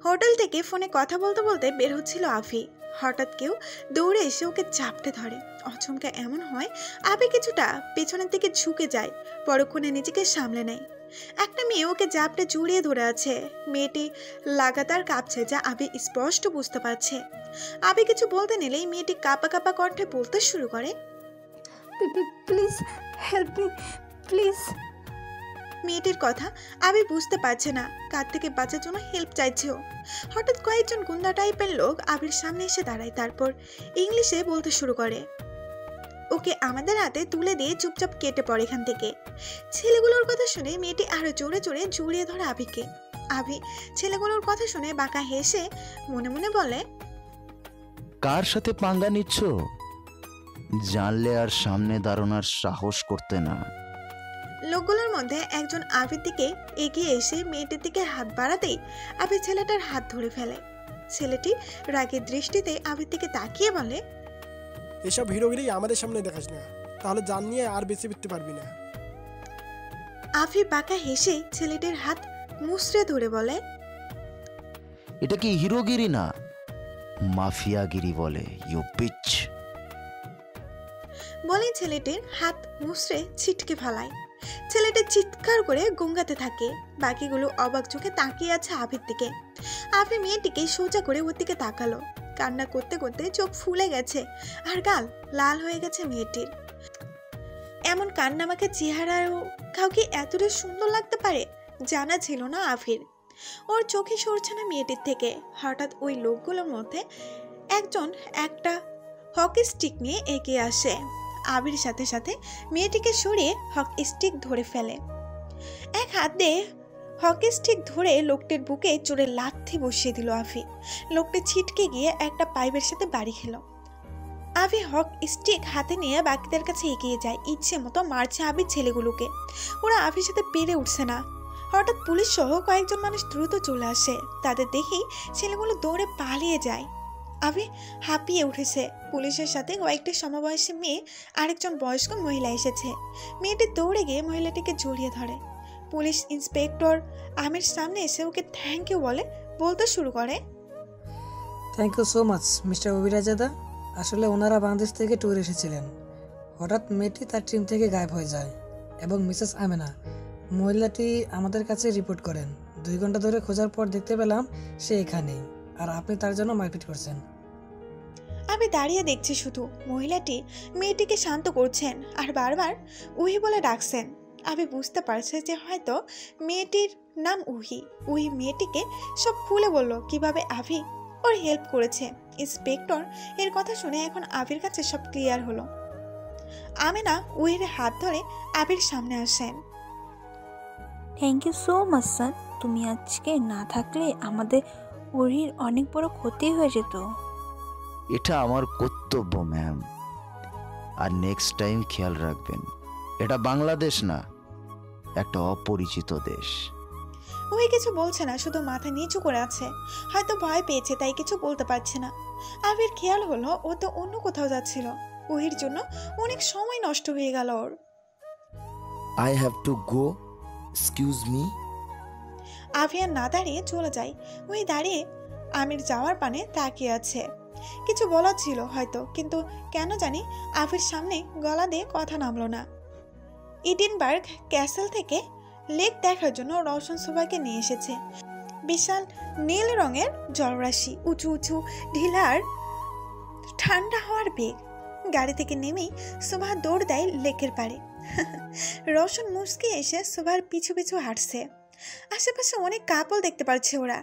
Hotel থেকে ফোনে কথা বলতে বলতে বের হচ্ছিল আফি। হঠাৎ কেউ দৌড়ে এসে ওকে চাপটে ধরে। অচমকা এমন হয় আবি কিছুটা পেছনের দিকে ঝুঁকে যায়, পরক্ষণে নিজেকে সামলে নেয়। একটা মেয়ে ওকে জাপটে জড়িয়ে ধরে আছে। মেয়েটি লাগাতার কাঁপছে, যা আবি স্পষ্ট বুঝতে পারছে। আবি কিছু বলতে নিলেই মেয়েটি কাঁপা কাঁপা কণ্ঠে বলতে শুরু করে, প্লিজ হেল্প মি প্লিজ। মেয়েটির কথা আবি বুঝতে পারছে না, কার থেকে বাঁচার জন্য হেল্প চাইছেও। হঠাৎ কয়েকজন গুন্ডা টাইপের লোক আবির সামনে এসে দাঁড়ায়, তারপর ইংলিশে বলতে শুরু করে। ওকে আমাদের হাতে তুলে দিয়ে চুপচাপ কেটে পড়ে এখান থেকে। ছেলেগুলোর কথা শুনে মেয়েটি আরো জোরে জোরে জড়িয়ে ধরে আবিকে। আবি ছেলেগুলোর কথা শুনে বাঁকা হেসে মনে মনে বলে, কার সাথে পাঙ্গা নিচ্ছ? জানলে আর সামনে দাঁড়ানোর সাহস করতে না। লোকগুলোর মধ্যে একজন আবির দিকে এগিয়ে এসে মেয়েটির দিকে হাত বাড়াতেই আবি ছেলেটার হাত ধরে ফেলে। ছেলেটি রাগের দৃষ্টিতে আবির দিকে তাকিয়ে বলে, এসব হিরোগিরি আমাদের সামনে দেখাস না, তাহলে জান নিয়ে আর বেশি ফিরতে পারবি না। আফি বাঁকা হেসে ছেলেটির হাত মুচড়ে ধরে বলে, এটা কি হিরোগিরি না, মাফিয়াগিরি বলে, ইউ বিচ। বলে ছেলেটির হাত মুচড়ে ছিটকে ফেলায়। ছেলেটি চিৎকার করে গঙ্গাতে থাকে। বাকিগুলো অবাক চোখে তাকিয়ে আছে আবির দিকে। আবি মেয়েটিকে সোজা করে ওর দিকে তাকালো। কান্না করতে করতে চোখ ফুলে গেছে আর গাল লাল হয়ে গেছে মেয়েটির। এমন কান্নামাখা চেহারাও কাউকে এতটা সুন্দর লাগতে পারে জানা ছিল না আফির। ওর চোখে সরছে না মেয়েটির থেকে। হঠাৎ ওই লোকগুলোর মধ্যে একজন একটা হকি স্টিক নিয়ে এগিয়ে আসে। আবির সাথে সাথে মেয়েটিকে সরিয়ে হকি স্টিক ধরে ফেলে। এক হাত দিয়ে হকি স্টিক ধরে লোকটির বুকে চড়ে লাথি বসিয়ে দিল আফি। লোকটি ছিটকে গিয়ে একটা পাইপের সাথে বাড়ি খেল। আবি হক স্টিক হাতে নিয়ে বাকিদের কাছে এগিয়ে যায়। ইচ্ছে মতো মারছে আবির ছেলেগুলোকে। ওরা আবির সাথে পেরে উঠছে না। হঠাৎ পুলিশ সহ কয়েকজন মানুষ দ্রুত চলে আসে। তাদের দেখেই ছেলেগুলো দৌড়ে পালিয়ে যায়। আবি হাঁপিয়ে উঠেছে। পুলিশের সাথে কয়েকটি সমবয়সী মেয়ে আরেকজন বয়স্ক মহিলা এসেছে। মেয়েটি দৌড়ে গিয়ে মহিলাটিকে জড়িয়ে ধরে। পুলিশ ইন্সপেক্টর আমির সামনে এসে ওকে থ্যাংক ইউ বলতে শুরু করে, thank you so much mister Abhirajada. আসলে ওনারা বাংলাদেশ থেকে ট্যুর এসেছিলেন। হঠাৎ মেয়েটি তার টিম থেকে গায়েব হয়ে যায় এবং মিসেস আমেনা মহিলাটি আমাদের কাছে রিপোর্ট করেন। 2 ঘন্টা ধরে খোঁজার পর দেখতে পেলাম সে এখানেই, আর আপনি তার জন্য মারপিট করছেন। আমি দাঁড়িয়ে দেখছি শুধু। মহিলাটি মেয়েটিকে শান্ত করছেন আর বারবার উহি বলে ডাকছেন। আমি বুঝতে পারছি যে হয়তো মেয়েটির নাম উহি। উহি মেয়েটিকে সব খুলে বলল কিভাবে আভি ওর হেল্প করেছে। ইন্সপেক্টর এর কথা শুনে এখন আবির কাছে সব ক্লিয়ার হলো। আমেনা উহির হাত ধরে আবির সামনে আসেন। Thank you so much sir. তুমি আজকে না থাকলে আমাদের ওরির অনেক বড় ক্ষতি হয়ে যেত। এটা আমার কর্তব্য ম্যাম, আর নেক্সট টাইম খেয়াল রাখবেন। এটা বাংলাদেশ না, একটা অপরিচিত দেশ। ওই কিছু বলছে না, শুধু মাথা নিচু করে আছে। হয়তো ভয় পেয়েছে তাই কিছু বলতে পারছে না। আবির খেয়াল হলো ও তো অন্য কোথাও যাচ্ছিল। ওহির জন্য অনেক সময় নষ্ট হয়ে গেল ওর। I have to go, excuse me. Abhiyan না দাঁড়িয়ে চলে যায়। ওই দাঁড়িয়ে আমির যাওয়ার পানে তাকিয়ে আছে। কিছু বলার ছিল হয়তো, কিন্তু কেন জানি আভির সামনে গলা দিয়ে কথা নামলো না। ইডিনবার্গ ক্যাসেল থেকে লেক দেখার জন্য রওশন সুভাকে নিয়ে এসেছে। বিশাল নীল রঙের জলরাশি, উঁচু উঁচু ঢিলার ঠান্ডা হওয়ার বেগ। গাড়ি থেকে নেমেই সুভা দৌড় দেয় লেকের পাড়ে। রওশন মুস্কি এসে সুভার পিছু পিছু হাঁটছে। আশেপাশে অনেক কাপল দেখতে পাচ্ছে ওরা।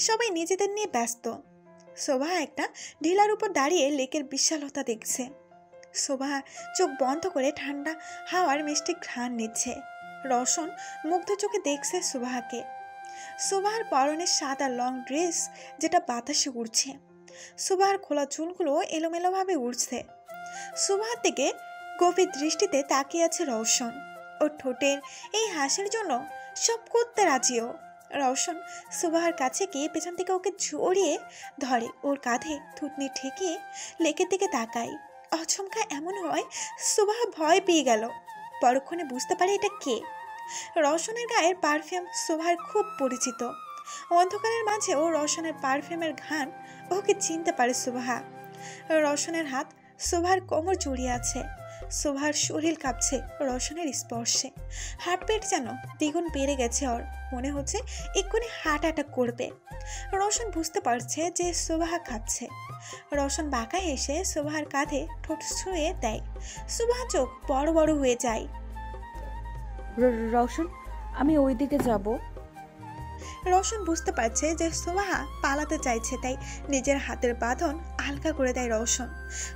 সবাই নিজেদের নিয়ে ব্যস্ত। শোভা একটা ঢিলার উপর দাঁড়িয়ে লেকের বিশালতা দেখছে। শোভা চোখ বন্ধ করে ঠান্ডা হাওয়ার মিষ্টি ঘ্রাণ নিচ্ছে। রওশন মুগ্ধ চোখে দেখছে শোভাকে। শোভার পরনে সাদা লং ড্রেস, যেটা বাতাসে উড়ছে। শোভার খোলা চুলগুলো এলোমেলোভাবে উড়ছে। শোভার দিকে গভীর দৃষ্টিতে তাকিয়ে আছে রওশন। ওর ঠোঁটের এই হাসির জন্য সব করতে রাজিও। রওশন সুবাহার কাছে গিয়ে পেছন থেকে ওকে জড়িয়ে ধরে। ওর কাঁধে থুতনি ঠেকিয়ে লেকের দিকে তাকায়। অচমকা এমন হয় সুবাহা ভয় পেয়ে গেল। পরক্ষণে বুঝতে পারে এটা কে। রওশনের গায়ের পারফিউম সুবাহার খুব পরিচিত। অন্ধকারের মাঝেও রওশনের পারফিউমের ঘ্রাণ ওকে চিনতে পারে সুবাহা। রওশনের হাত সুবাহার কোমর জড়িয়ে আছে, সুবাহার শরীর কাঁপছে রওশনের স্পর্শে। হার্টবিট যেন দ্বিগুণ বেড়ে গেছে ওর, মনে হচ্ছে এক্ষুনি হার্ট অ্যাটাক করবে। রওশন বুঝতে পারছে যে সুবাহা কাঁপছে। রওশন বাঁকা এসে সুবাহার কাঁধে ঠোঁট ছুঁয়ে দেয়। সুবাহা চোখ বড় বড় হয়ে যায়। রওশন, আমি ওই দিকে যাব। রওশন বুঝতে পারছে যে সুবাহা পালাতে চাইছে, তাই নিজের হাতের বাঁধন আলগা করে দেয় রওশন।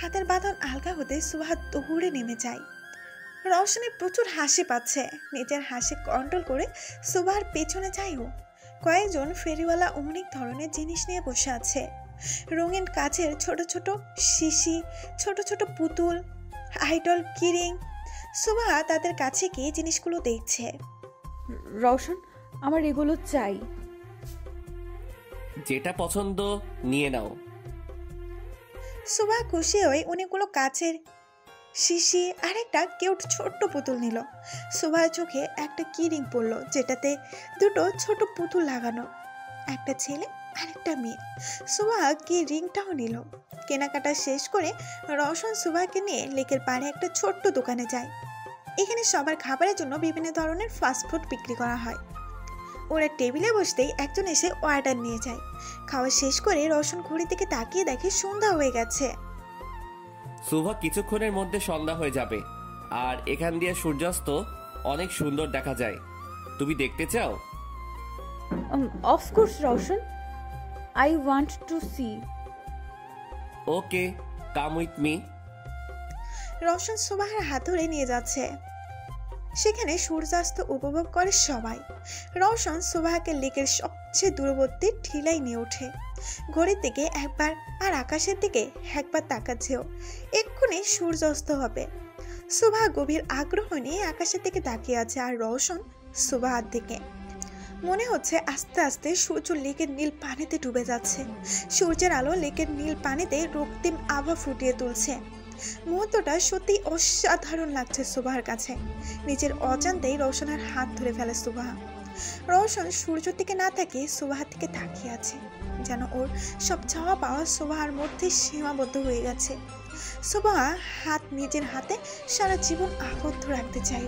হাতের বাঁধন আলগা হতে সুবাহা দৌড়ে নেমে যায়। রওশনের প্রচুর হাসি পাচ্ছে, নিজের হাসি কন্ট্রোল করে সুবাহার পেছনে যায় ও। কয়েকজন ফেরিওয়ালা অনেক ধরনের জিনিস নিয়ে বসে আছে। রঙিন কাচের ছোট ছোট শিশি, ছোট ছোট পুতুল, আইডল, কিরিং। সুবাহা তাদের কাছে গিয়ে জিনিসগুলো দেখছে। রওশন, আমার এগুলো চাই। যেটা পছন্দ নিয়ে নাও। সুবাহা খুশি হয়ে অনেকগুলো কাচের শিশি আর একটা কিউট ছোট্ট পুতুল নিল। সুবাহার চোখে একটা কিরিং পড়লো, যেটাতে দুটো ছোট পুতুল লাগানো, একটা ছেলে আর একটা মেয়ে। সুবাহা কি রিংটাও নিল। কেনাকাটা শেষ করে রওশন সুবাহাকে নিয়ে লেকের পাড়ে একটা ছোট্ট দোকানে যায়। এখানে সবার খাবারের জন্য বিভিন্ন ধরনের ফাস্টফুড বিক্রি করা হয়। ওরা টেবিলে বসতেই একজন এসে অর্ডার নিয়ে যায়। খাওয়া শেষ করে রওশন ঘড়ি থেকে তাকিয়ে দেখে সন্ধ্যা হয়ে গেছে। শুভা, কিছুক্ষণের মধ্যে সন্ধ্যা হয়ে যাবে, আর এখান দিয়ে সূর্যাস্ত অনেক সুন্দর দেখা যায়। তুমি দেখতে চাও? Of course Roshan, I want to see. Okay, come with me. Roshan সুবাহার হাত ধরে নিয়ে যাচ্ছে। সেখানে সূর্যাস্ত উপভোগ করে সবাই। রওশন সুবাহাকে লেকের সবচেয়ে দূরবর্তী ঠিলাই নিয়ে ওঠে। ঘড়ির দিকে একবার আর আকাশের দিকে একবার তাকাচ্ছেও। এক্ষুনি সূর্যাস্ত হবে। সুবাহা গভীর আগ্রহ নিয়ে আকাশের দিকে তাকিয়ে আছে, আর রওশন সুবাহার দিকে। মনে হচ্ছে আস্তে আস্তে সূর্য লেকের নীল পানিতে ডুবে যাচ্ছে। সূর্যের আলো লেকের নীল পানিতে রক্তিম আভা ফুটিয়ে তুলছে। মুহূর্তটা সত্যি অসাধারণ লাগছে সুবাহার কাছে। নিজের অজান্তেই রওশনের হাত ধরে ফেলে সুবাহা। রওশন সূর্যের দিকে না তাকিয়ে সুবাহার দিকে তাকিয়ে আছে, যেন ওর সব চাওয়া পাওয়া সুবাহার মধ্যে সীমাবদ্ধ হয়ে গেছে। সুবাহা নিজের হাতে সারা জীবন আবদ্ধ রাখতে চাই।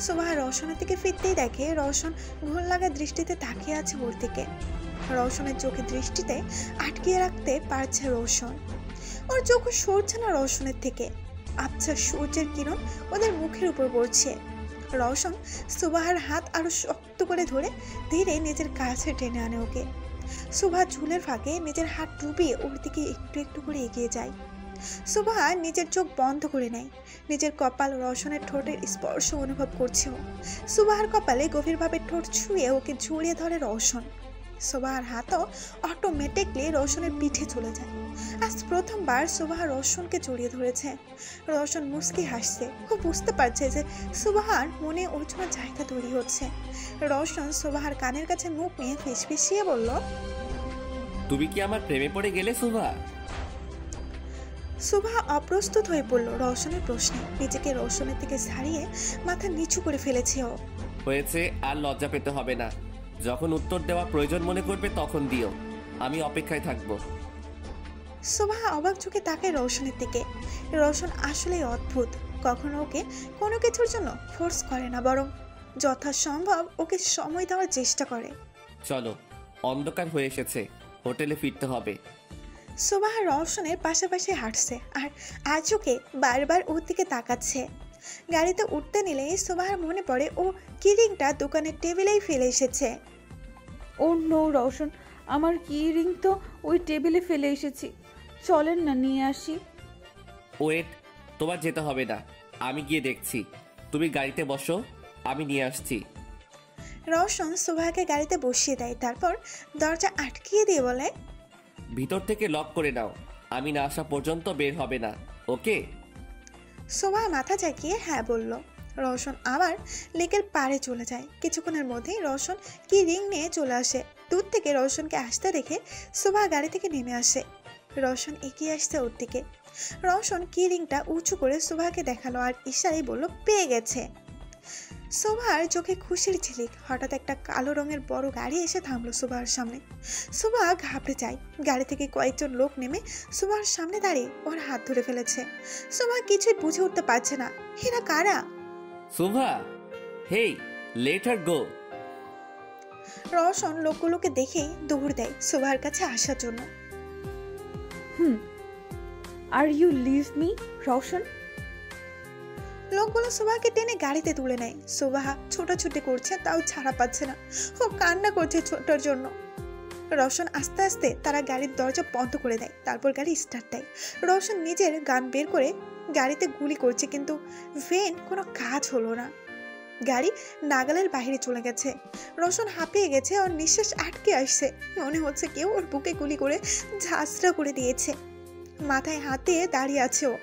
সুবাহা রওশনের দিকে ফিরতেই দেখে রওশন ঘোর লাগা দৃষ্টিতে তাকিয়ে আছে ওর দিকে। রওশনের চোখে দৃষ্টিতে আটকিয়ে রাখতে পারছে রওশন। ওর চোখ সরছে না রওশনের থেকে। আচ্ছা, সূর্যের কিরণ ওদের মুখের উপর পড়ছে। রওশন সুবাহার হাত আরো শক্ত করে ধরে ধীরে নিজের কাছে টেনে আনে ওকে। সুবাহা চুলের ফাঁকে নিজের হাত ডুবিয়ে ওর দিকে একটু একটু করে এগিয়ে যায়। সুবাহা নিজের চোখ বন্ধ করে নেয়। নিজের কপাল রওশনের ঠোঁটের স্পর্শ অনুভব করছে ও। সুবাহার কপালে গভীরভাবে ঠোঁট ছুঁয়ে ওকে জড়িয়ে ধরে রওশন। সুবাহার হাতও অটোমেটিকলি রওশনের পিঠে চলে যায়। আজ প্রথমবার সুবাহা রওশনকে জড়িয়ে ধরেছে। রওশন মুস্কি হাসছে। ও বুঝতে পারছে যে সুবাহার মনে ওর জন্য জায়গা তৈরি হচ্ছে। রওশন সুবাহার কানের কাছে মুখ নিয়ে ফিসফিসিয়ে বলল, তুমি কি আমার প্রেমে পড়ে গেলে শুভা? সুবাহা অপ্রস্তুত হয়ে পড়ল রওশনের প্রশ্নে। নিজেকে রওশনের থেকে ছাড়িয়ে মাথা নিচু করে ফেলেছে ও। হয়েছে, আর লজ্জা পেতে হবে না। যখন উত্তর দেওয়া প্রয়োজন মনে করবে তখন দিও, আমি অপেক্ষায় থাকবো। সুবাহা অবাক চোখে তাকায় রওশনের দিকে। রওশন আসলেই অদ্ভুত। কখনো ওকে কোনো কিছুর জন্য ফোর্স করে না, বরং যথাসম্ভব ওকে সময় দেওয়ার চেষ্টা করে। চলো, অন্ধকার হয়ে এসেছে, হোটেলে ফিরতে হবে। সুবাহা রওশনের পাশাপাশি হাঁটছে আর আজকে বারবার ওর দিকে তাকাচ্ছে। গাড়িতে উঠতে নিলেই সুবাহার মনে পড়ে ও কিরিংটা দোকানের টেবিলেই ফেলে এসেছে। ও নো রওশন, আমার কি রিং তো ওই টেবিলে ফেলে এসেছি। চলেন না নিয়ে আসি। ওয়েট, তোমার যেতে হবে না, আমি গিয়ে দেখছি। তুমি গাড়িতে বসো, আমি নিয়ে আসছি। রওশন সুবাহাকে গাড়িতে বসিয়ে দেয়, তারপর দরজা আটকিয়ে দিয়ে বলে, ভিতর থেকে লক করে নাও, আমি না আসা পর্যন্ত বের হবে না, ওকে? সুবাহা মাথা ঝাঁকিয়ে হ্যাঁ বলল। রওশন আবার লেকের পাড়ে চলে যায়। কিছুক্ষণের মধ্যেই রওশন কি রিং নিয়ে চলে আসে। দূর থেকে রওশনকে আসতে দেখে সুবাহা গাড়ি থেকে নেমে আসে। রওশন এগিয়ে আসছে ওর দিকে। রওশন কি রিংটা উঁচু করে সুবাহাকে দেখালো আর ইশারায় বলল, পেয়ে গেছে। শোভার চোখে খুশির ঝিলিক। হঠাৎ একটা কালো রঙের বড় গাড়ি এসে থামলো শোভার সামনে। শোভা ঘাবড়ে যায়। গাড়ি থেকে কয়েকজন লোক নেমে শোভার সামনে দাঁড়িয়ে ওর হাত ধরে ফেলেছে। শোভা কিছুই বুঝে উঠতে পারছে না এরা কারা। শোভা, হেই, লেট হার গো। রওশন লোকগুলোকে দেখেই দৌড় দেয় শোভার কাছে আসার জন্য। Are you leave me Roshan? লোকগুলো শোভাকে টেনে গাড়িতে তুলে নেয়। শোভা ছোটাছুটি করছে, তাও ছাড়া পাচ্ছে না। ও কান্না করছে ছোটার জন্য। রওশন আস্তে আস্তে তারা গাড়ির দরজা বন্ধ করে দেয়। তারপর গাড়ি স্টার্ট দেয়। রওশন নিজের গান বের করে গাড়িতে গুলি করছে, কিন্তু ভেন কোনো কাজ হলো না। গাড়ি নাগালের বাইরে চলে গেছে। রওশন হাঁপিয়ে গেছে, ওর নিঃশ্বাস আটকে আসছে। মনে হচ্ছে কেউ ওর বুকে গুলি করে ঝাঁঝরা করে দিয়েছে। মাথায় হাত দিয়ে দাঁড়িয়ে আছে ও।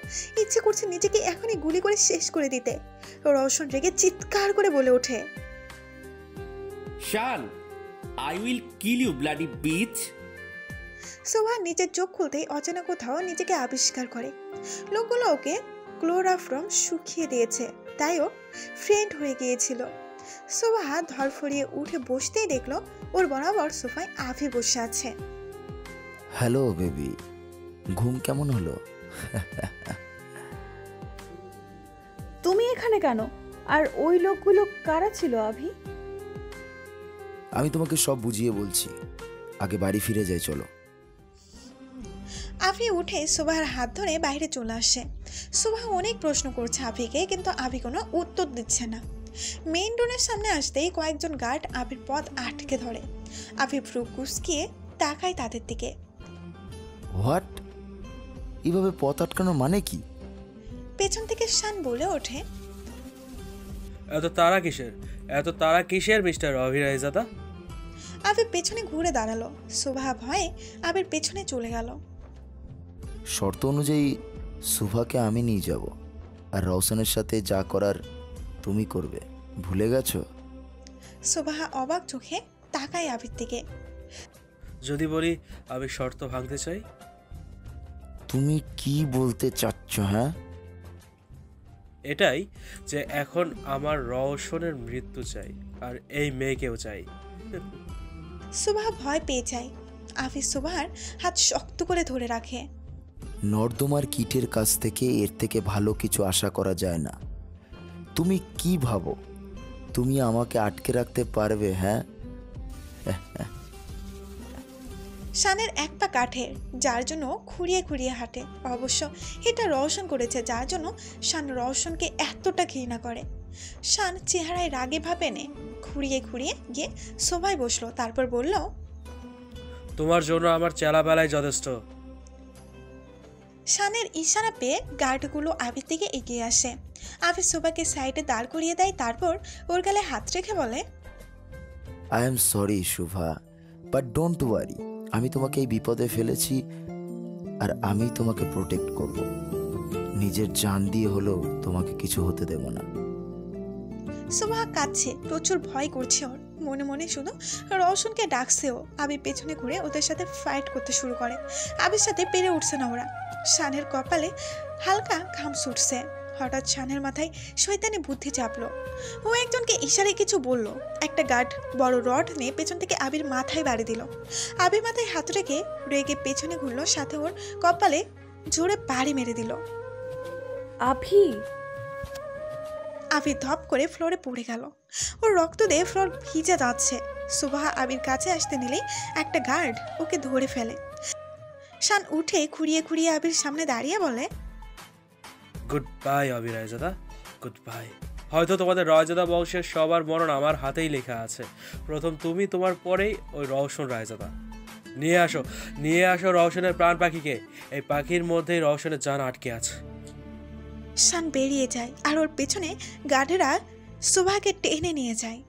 ইচ্ছে করছে নিজেকে এখনই গুলি করে শেষ করে দিতে। রওশন রেগে চিৎকার করে বলে ওঠে, Shaan, I will kill you bloody bitch. Shobha নিজের চোখ খুলতেই অচেনা কোথাও নিজেকে আবিষ্কার করে। লোকগুলো ওকে ক্লোরাফর্ম শুকিয়ে দিয়েছে, তাই ও ফ্রেন্ড হয়ে গিয়েছিল। শোভা ধরফড়িয়ে উঠে বসতেই দেখলো ওর বরাবর সোফায় আভি বসে আছে। হ্যালো বেবি, ঘুম কেমন হলো? তুমি এখানে কেন? আর ওই লোকগুলো কারা ছিল আভি? আমি তোমাকে সব বুঝিয়ে বলছি, আগে বাড়ি ফিরে যাই, চলো। আভি উঠে শোভার হাত ধরে বাইরে চলে আসে। শোভা অনেক প্রশ্ন করছে আভিকে, কিন্তু আভি কোনো উত্তর দিচ্ছে না। মেইন ডোরের সামনে আসতেই কয়েকজন গার্ড আভির পথ আটকে ধরে। আভি ভ্রু কুঁচকিয়ে তাকায় তাদের দিকে। হোয়াট? এভাবে পথ আটকানোর মানে কি? পেছন থেকে শান বলে ওঠে, এত তারা কিসের মিস্টার অভিরাইজাদা? আভি পেছনে ঘুরে দাঁড়ালো। শোভা ভয়ে আবির পেছনে চলে গেল। শর্ত অনুযায়ী সুভাকে আমি নিয়ে যাব, আর রওশনের সাথে যা করার তুমি করবে, ভুলে গেছো? শোভা অবাক চোখে তাকায় আবির দিকে। যদি বলি আমি শর্ত ভাঙতে চাই? তুমি কি বলতে চাচ্ছ? হ্যাঁ, এটাই যে এখন আমার রওশনের মৃত্যু চাই, আর এই মেয়েকেও চাই। শোভা ভয় পেয়ে যায়। আভি শোভার হাত শক্ত করে ধরে রাখে। নর্দমার কীটের কাছ থেকে এর থেকে ভালো কিছু আশা করা যায় না। তুমি কি ভাবো তুমি আমাকে আটকে রাখতে পারবে? হ্যাঁ, শানের এক পা কাঠের, যার জন্য খুঁড়িয়ে খুঁড়িয়ে হাঁটে। অবশ্য এটা রওশন করেছে, যার জন্য শান রওশনকে এতটা ঘৃণা করে। শান চেহারায় রাগে ভাবে নে খুঁড়িয়ে খুঁড়িয়ে গিয়ে সবাই বসলো। তারপর বলল, তোমার জন্য আমার চেলাবেলায় যথেষ্ট। শানের ইশারা পেয়ে গার্ডগুলো আবির দিকে এগিয়ে আসে। আবির সোফাকে সাইডে দাঁড় করিয়ে দেয়। তারপর ওর গালে হাত রেখে বলে, I am sorry Shubha, but don't worry, আমি তোমাকে এই বিপদে ফেলেছি, আর আমি তোমাকে প্রোটেক্ট করব। নিজের জান দিয়ে হলেও তোমাকে কিছু হতে দেব না। সোভা কাঁদছে, প্রচুর ভয় করছে ওর। মনে মনে শুধু রওশনকে ডাকছেও। আবির পেছনে ঘুরে ওদের সাথে ফাইট করতে শুরু করে। আবির সাথে পেরে উঠছে না ওরা। শানের কপালে হালকা ঘাম ছুটছে। হঠাৎ শানের মাথায় শয়তানি বুদ্ধি চাপলো। ও একজনকে ইশারায় কিছু বলল। একটা গার্ড বড় রড নিয়ে পেছন থেকে আবির মাথায় বাড়ি দিল। আবির মাথায় হাত রেখে রেগে পেছনে ঘুরলো, সাথে ওর কপালে জোরে বাড়ি মেরে দিল। আভি! আবির ধপ করে ফ্লোরে পড়ে গেল। ওর রক্ত দিয়ে ফ্লোর ভিজে যাচ্ছে। সুবাহা আবির কাছে আসতে নিলেই একটা গার্ড ওকে ধরে ফেলে। শান উঠে খুঁড়িয়ে খুঁড়িয়ে আবির সামনে দাঁড়িয়ে বলে, গুড বাই অভিরায়জাদা, গুড বাই। হয়তো তোমাদের রায়জাদা বংশের সবার মরণ আমার হাতেই লেখা আছে। প্রথম তুমি, তোমার পরেই ওই রওশন রায়জাদা। নিয়ে আসো রওশনের প্রাণ পাখিকে। এই পাখির মধ্যেই রওশনের জান আটকে আছে। শান বেরিয়ে যায় আর ওর পেছনে গার্ডেরা সুবাহকে টেনে নিয়ে যায়।